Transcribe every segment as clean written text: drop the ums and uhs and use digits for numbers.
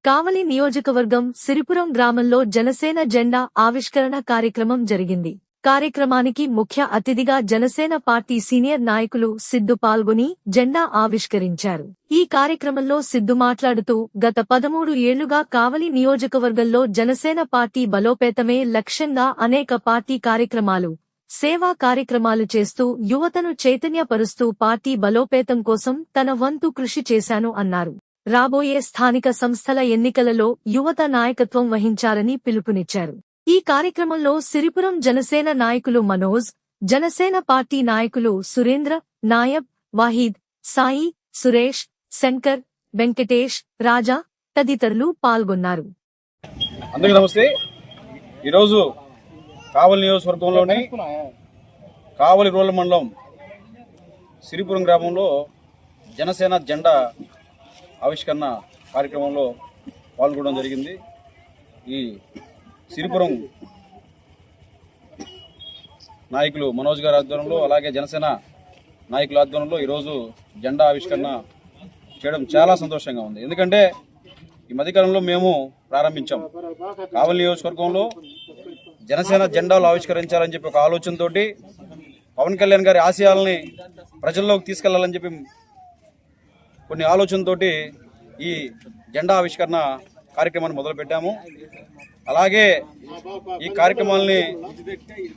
కావలి నియోజకవర్గం సిరిపురం గ్రామంలో జనసేన జెండా ఆవిష్కరణ కార్యక్రమం జరిగింది. కార్యక్రమానికి ముఖ్య అతిథిగా జనసేన పార్టీ సీనియర్ నాయకులు సిద్దు పాల్గొని జెండా ఆవిష్కరించారు. ఈ కార్యక్రమంలో సిద్దు మాట్లాడుతూ గత 13 ఏళ్లుగా కావలి నియోజకవర్గంలో జనసేన పార్టీ బలోపేతమే లక్ష్యంగా అనేక పార్టీ కార్యక్రమాలు, సేవా కార్యక్రమాలు చేస్తూ యువతను చైతన్యపరుస్తూ పార్టీ బలోపేతం కోసం తన వంతు కృషి చేశాను అన్నారు. రాబోయే స్థానిక సంస్థల ఎన్నికలలో యువత నాయకత్వం వహించాలని పిలుపునిచ్చారు. ఈ కార్యక్రమంలో సిరిపురం జనసేన నాయకులు మనోజ్, జనసేన పార్టీ నాయకులు సురేంద్ర, నాయబ్, వాహీద్, సాయి, సురేష్, శంకర్, వెంకటేష్, రాజా తదితరులు పాల్గొన్నారు. అందరికీ నమస్తే. ఈరోజు కావలి నియోజకవర్గంలోని కావలి రూరల్ మండలం సిరిపురం గ్రామంలో జనసేన జెండా ఆవిష్కరణ కార్యక్రమంలో పాల్గొనడం జరిగింది. ఈ సిరిపురం నాయకులు మనోజ్ గారి ఆధ్వర్యంలో, అలాగే జనసేన నాయకుల ఆధ్వర్యంలో ఈరోజు జెండా ఆవిష్కరణ చేయడం చాలా సంతోషంగా ఉంది. ఎందుకంటే ఈ మధ్యకాలంలో మేము ప్రారంభించాం. కావలి నియోజకవర్గంలో జనసేన జెండాలు ఆవిష్కరించాలని చెప్పి ఒక ఆలోచనతో పవన్ కళ్యాణ్ గారి ఆశయాలని ప్రజల్లోకి తీసుకెళ్లాలని చెప్పి కొన్ని ఆలోచనతోటి ఈ జెండా ఆవిష్కరణ కార్యక్రమాన్ని మొదలుపెట్టాము. అలాగే ఈ కార్యక్రమాలని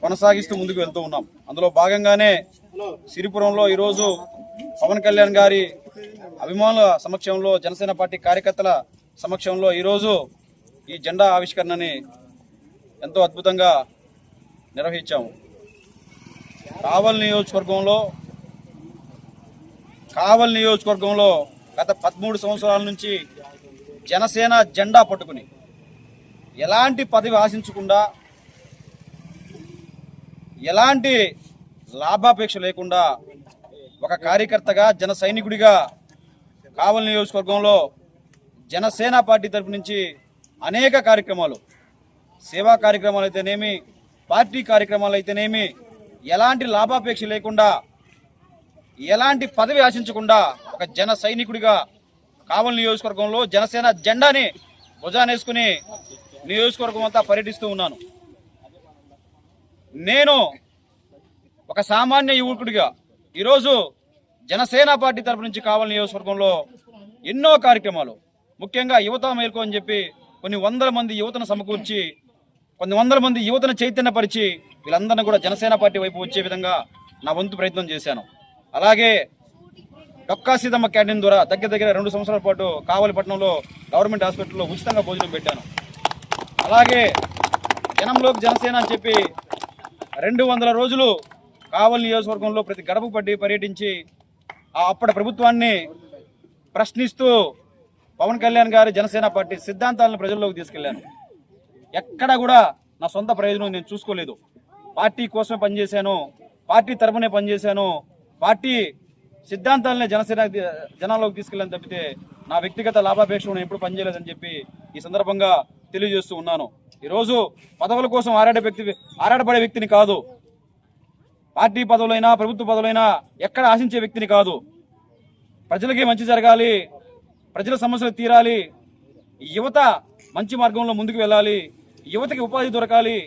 కొనసాగిస్తూ ముందుకు వెళ్తూ ఉన్నాం. అందులో భాగంగానే సిరిపురంలో ఈరోజు పవన్ కళ్యాణ్ గారి అభిమానుల సమక్షంలో, జనసేన పార్టీ కార్యకర్తల సమక్షంలో ఈరోజు ఈ జెండా ఆవిష్కరణని ఎంతో అద్భుతంగా నిర్వహించాము. కావలి నియోజకవర్గంలో గత 13 సంవత్సరాల నుంచి జనసేన జెండా పట్టుకుని ఎలాంటి పదవి ఆశించకుండా, ఎలాంటి లాభాపేక్ష లేకుండా ఒక కార్యకర్తగా, జన సైనికుడిగా కావలి నియోజకవర్గంలో జనసేన పార్టీ తరపు నుంచి అనేక కార్యక్రమాలు, సేవా కార్యక్రమాలు అయితేనేమి, పార్టీ కార్యక్రమాలు అయితేనేమి, ఎలాంటి లాభాపేక్ష లేకుండా, ఎలాంటి పదవి ఆశించకుండా ఒక జన సైనికుడిగా కావలి నియోజకవర్గంలో జనసేన జెండాని భుజానేసుకుని నియోజకవర్గం అంతా పర్యటిస్తూ ఉన్నాను. నేను ఒక సామాన్య యువకుడిగా ఈరోజు జనసేన పార్టీ తరపు నుంచి కావలి నియోజకవర్గంలో ఎన్నో కార్యక్రమాలు, ముఖ్యంగా యువత మేల్కో అని చెప్పి కొన్ని వందల మంది యువతను సమకూర్చి, కొన్ని వందల మంది యువతను చైతన్యపరిచి వీళ్ళందరినీ కూడా జనసేన పార్టీ వైపు వచ్చే విధంగా నా వంతు ప్రయత్నం చేశాను. అలాగే డొక్కా సీతమ్మ క్యాంటీన్ ద్వారా దగ్గర 2 సంవత్సరాల పాటు కావలి పట్టణంలో గవర్నమెంట్ హాస్పిటల్లో ఉచితంగా భోజనం పెట్టాను. అలాగే జనంలోకి జనసేన అని చెప్పి 200 రోజులు కావలి నియోజకవర్గంలో ప్రతి గడప పర్యటించి అప్పటి ప్రభుత్వాన్ని ప్రశ్నిస్తూ పవన్ కళ్యాణ్ గారి జనసేన పార్టీ సిద్ధాంతాలను ప్రజల్లోకి తీసుకెళ్లాను. ఎక్కడ కూడా నా సొంత ప్రయోజనం నేను చూసుకోలేదు. పార్టీ కోసమే పనిచేశాను, పార్టీ తరపునే పనిచేశాను, పార్టీ సిద్ధాంతాలనే జనాల్లోకి తీసుకెళ్ళని తప్పితే నా వ్యక్తిగత లాభాపేక్ష నేను ఎప్పుడు పనిచేయలేదని చెప్పి ఈ సందర్భంగా తెలియజేస్తూ ఉన్నాను. ఈరోజు పదవుల కోసం ఆరాటపడే వ్యక్తిని కాదు, పార్టీ పదవులైనా ప్రభుత్వ పదవులైనా ఎక్కడ ఆశించే వ్యక్తిని కాదు. ప్రజలకి మంచి జరగాలి, ప్రజల సమస్యలు తీరాలి, యువత మంచి మార్గంలో ముందుకు వెళ్ళాలి, యువతకి ఉపాధి దొరకాలి,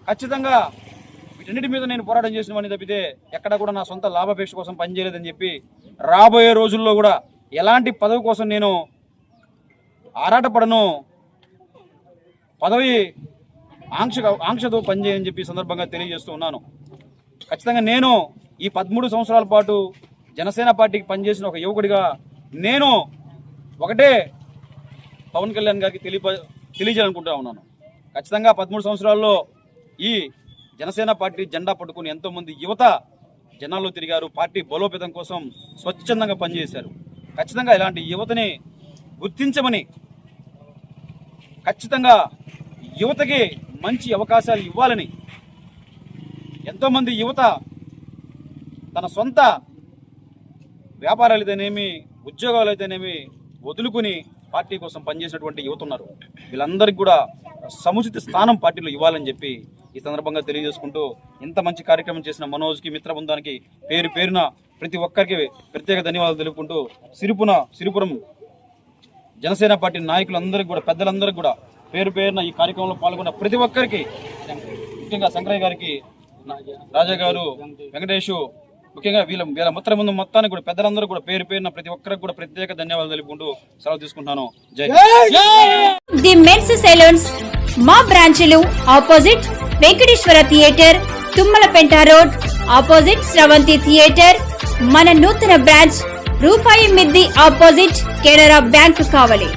ఖచ్చితంగా వీటన్నిటి మీద నేను పోరాటం చేసినవని తప్పితే ఎక్కడ కూడా నా సొంత లాభాపేక్ష కోసం పనిచేయలేదని చెప్పి రాబోయే రోజుల్లో కూడా ఎలాంటి పదవి కోసం నేను ఆరాటపడను, పదవి ఆంక్షతో పనిచేయని చెప్పి సందర్భంగా తెలియజేస్తూ ఉన్నాను. ఖచ్చితంగా నేను ఈ 13 సంవత్సరాల పాటు జనసేన పార్టీకి పనిచేసిన ఒక యువకుడిగా నేను ఒకటే పవన్ కళ్యాణ్ గారికి తెలియజేయాలనుకుంటా ఉన్నాను. ఖచ్చితంగా 13 సంవత్సరాల్లో ఈ జనసేన పార్టీ జెండా పట్టుకుని ఎంతోమంది యువత జనాల్లో తిరిగారు, పార్టీ బలోపేతం కోసం స్వచ్ఛందంగా పనిచేశారు. ఖచ్చితంగా ఇలాంటి యువతని గుర్తించమని, ఖచ్చితంగా యువతకి మంచి అవకాశాలు ఇవ్వాలని ఎంతోమంది యువత తన సొంత వ్యాపారాలు అయితేనేమి, ఉద్యోగాలు అయితేనేమి వదులుకుని పార్టీ కోసం పనిచేసినటువంటి యువత ఉన్నారు. వీళ్ళందరికీ కూడా సముచిత స్థానం పార్టీలో ఇవ్వాలని చెప్పి ఈ సందర్భంగా తెలియజేసుకుంటూ, ఇంత మంచి కార్యక్రమం చేసిన మనోజ్కి, మిత్ర బృందానికి పేరున ప్రతి ఒక్కరికి ప్రత్యేక ధన్యవాదాలు తెలుపుకుంటూ సిరిపురం జనసేన పార్టీ నాయకులందరికీ కూడా, పెద్దలందరికీ కూడా పేరు పేరున ఈ కార్యక్రమంలో పాల్గొన్న ప్రతి ఒక్కరికి, ముఖ్యంగా శంకరయ్య గారికి, రాజా గారు, వెంకటేష్, ముఖ్యంగా వీళ్ళ ముందు మొత్తానికి కూడా పెద్దలందరూ కూడా పేరు పేరున ప్రతి ఒక్కరికి కూడా ప్రత్యేక ధన్యవాదాలు తెలుపుకుంటూ సెలవు తీసుకుంటున్నాను. జై హింద్. ది మెన్స్ సెలూన్స్ మా బ్రాంచ్లు opposite Venkateswara theatre, Tummalapenta road, opposite Sravanthi theatre. మన నూతన బ్రాంచ్ రూపాయి మిద్ది ఆపోజిట్ కెనరా బ్యాంక్ కావలి.